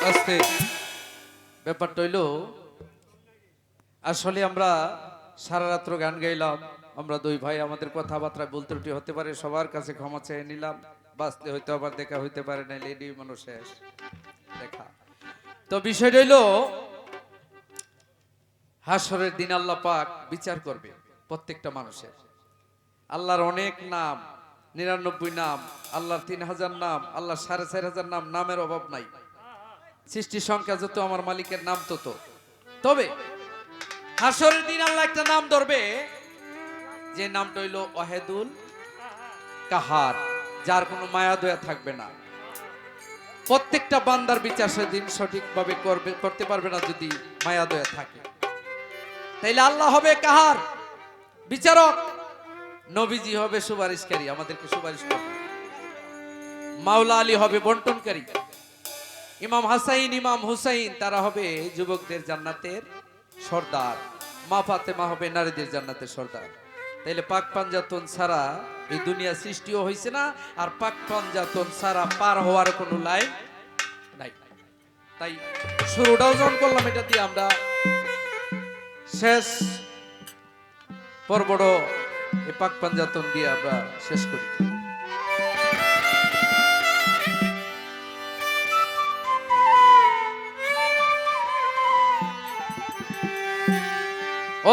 আস্তে ব্যাপারটা হইল আসলে আমরা সারা রাত্র গান গাইলাম। আমরা দুই ভাই আমাদের কথাবার্তা ভুল ত্রুটি হতে পারে, সবার কাছে ক্ষমা চেয়ে নিলাম। বাঁচতে হয়তো আবার দেখা হইতে পারে না, লেডি মানুষ শেষ দেখা। তো বিষয়টা হইল হাসরের দিন আল্লাহ পাক বিচার করবে প্রত্যেকটা মানুষের। আল্লাহর অনেক নাম, 99 নাম, আল্লাহর 3000 নাম, আল্লাহর 4500 নাম, নামের অভাব নাই। সৃষ্টি সংখ্যা যত আমার মালিকের নাম তত। তবে হাসরের দিন আল্লাহ একটা নাম ধরবে, যে নামটা হইল ওয়াহেদুল কাহার, যার কোনো মায়া দয়া থাকবে না। প্রত্যেকটা বান্দার বিচার সেদিন সঠিকভাবে করতে পারবে না যদি মায়া দয়া থাকে। তাইলে আল্লাহ হবে কাহার, বিচারক। নবীজি হবে সুপারিশকারী, আমাদেরকে সুপারিশ করবে। মাওলা আলী হবে বন্টনকারী। ইমাম হাসাইন, ইমাম হুসাইন তারা হবে যুবকদের জান্নাতের সর্দার। মা ফাতেমা হবে নারীদের জান্নাতের সর্দার। তাইলে পাক পাঞ্জাতন ছাড়া এই দুনিয়া সৃষ্টিও হয়েছে না, আর পাক পাঞ্জাতন ছাড়া পার হওয়ার কোনো লাইন নাই। তাই শুরুটাও যখন করলাম এটা দিয়ে, আমরা শেষ পর্বটা এই পাক পাঞ্জাতন দিয়ে আমরা শেষ করি।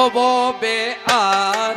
ও ববে আর